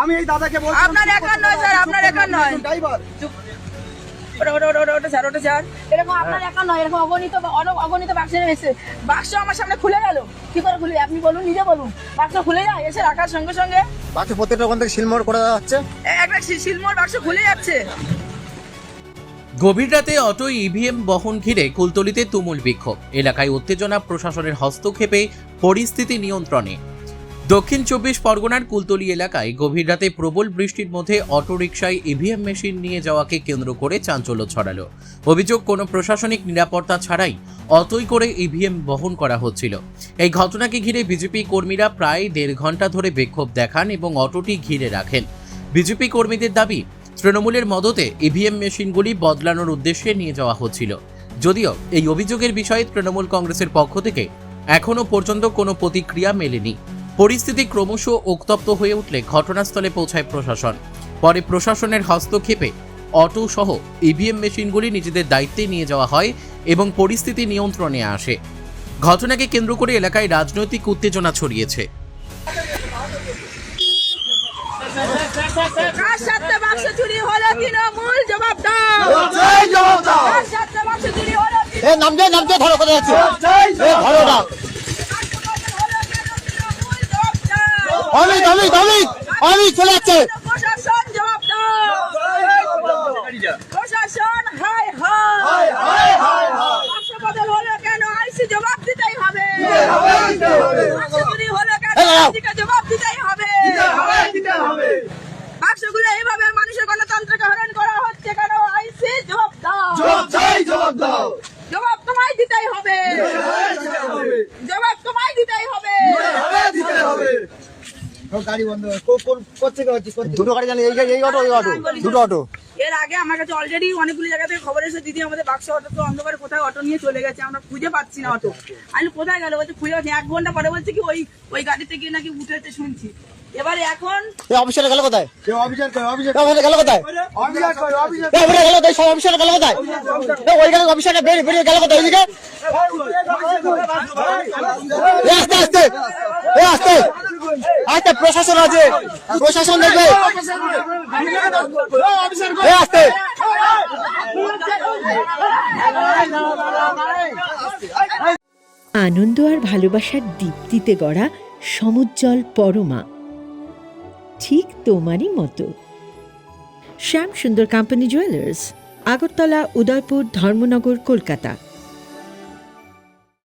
আমি এই দাদাকে বলছি আপনার একার নয় স্যার, আপনার একার নয়। ড্রাইভার ওটা স্যার এরকম আপনার একা নয়, এরকম অগণিত বাক্স এসে বাক্স আমার সামনে খুলে গেল। কি করে খুলে আপনি বলুন, নিজে বলুন। বাক্স খুলে যায় এসে রাখার সঙ্গে সঙ্গে বাক্স প্রত্যেকটা ওখান থেকে সিলমোড় করে দেওয়া হচ্ছে। একটা শিলমোড় বাক্স খুলে যাচ্ছে। গভীর রাতে অটো ইভিএম বহন ঘিরে কুলতলিতে তুমুল বিক্ষোভ। এলাকায় উত্তেজনা, প্রশাসনের হস্তক্ষেপে পরিস্থিতি নিয়ন্ত্রণে। দক্ষিণ 24 পরগনার কুলতলি এলাকায় গভীর রাতে প্রবল বৃষ্টির মধ্যে অটোরিকশায় ইভিএম মেশিন নিয়ে যাওয়াকে কেন্দ্র করে চাঞ্চল্য ছড়ালো। অভিযোগ, কোনো প্রশাসনিক নিরাপত্তা ছাড়াই অটোই করে ইভিএম বহন করা হচ্ছিল। এই ঘটনাকে ঘিরে বিজেপি কর্মীরা প্রায় 1.5 ঘন্টা ধরে বিক্ষোভ দেখান এবং অটোটি ঘিরে রাখেন। বিজেপি কর্মীদের দাবি, তৃণমূলের মদতে ইভিএম মেশিনগুলি বদলানোর উদ্দেশ্যে নিয়ে যাওয়া হচ্ছিল। যদিও এই অভিযোগের বিষয়ে তৃণমূল কংগ্রেসের পক্ষ থেকে এখনও পর্যন্ত কোনো প্রতিক্রিয়া মেলেনি। পরিস্থিতি ক্রমশ উত্তপ্ত হয়ে উঠলে ঘটনাস্থলে পৌঁছায় প্রশাসন। পরে প্রশাসনের হস্তক্ষেপে অটো সহ ইভিএম মেশিনগুলি নিজেদের দায়িত্বে নিয়ে যাওয়া হয় এবং পরিস্থিতি নিয়ন্ত্রণে আসে। ঘটনাকে কেন্দ্র করে এলাকায় রাজনৈতিক উত্তেজনা ছড়িয়েছে। কার সাথে বাক্স চুরি হলো তৃণমূল, জবাব দাও। জয় জবাব দাও। কার সাথে বাক্স চুরি হলো? এ নামতে ধরো কোথায় যাচ্ছে? এ ধরো না। আমি চলে যাচ্ছে। প্রশাসন জবাব দাও। প্রশাসন হাই হাই বাক্স বদল হলো কেন? আইসি জবাব দিতেই হবে। বাক্স চুরি হলো কেন? আইসিকে জবাব দিতেই হবে। বাক্সগুলো এইভাবে মানুষের গণতন্ত্রকে হরণ করা হচ্ছে কেন? আইসি জবাব দাও। জবাব তোমায় দিতেই হবে। জবাব তোমায় দিতেই হবে। গাড়ি বন্ধ দুটো গাড়ি জানি, এই অটো, এই অটো, দুটো অটো। এর আগে আমার কাছে অলরেডি অনেকগুলো জায়গা থেকে খবর এসে, দিদি আমাদের বাক্স অটো তো অন্ধকারে কোথায় অটো নিয়ে চলে গেছে, আমরা খুঁজে পাচ্ছি না অটো। আমি কোথায় গেল বলছে, খুঁজে পাচ্ছি। 1 ঘন্টা পরে বলছে কি ওই গাড়িতে গিয়ে নাকি উঠেছে শুনছি। এবারে এখন অফিসার গেল কোথায়? গেল কোথায়? সব অফিসার গেল কোথায়? ওই গাড়ি অফিসারটা বেরিয়ে গেল কোথায়? ওইদিকে আস্তে আস্তে আস্তে আস্তে প্রশাসন আছে, প্রশাসন দেখবে। আস্তে আনন্দ আর ভালোবাসার দীপ্তিতে গড়া সমুজ্জ্বল পরমা, ঠিক তোমারই মতো। শ্যাম সুন্দর কোম্পানি জুয়েলার্স, আগরতলা, উদয়পুর, ধর্মনগর, কলকাতা।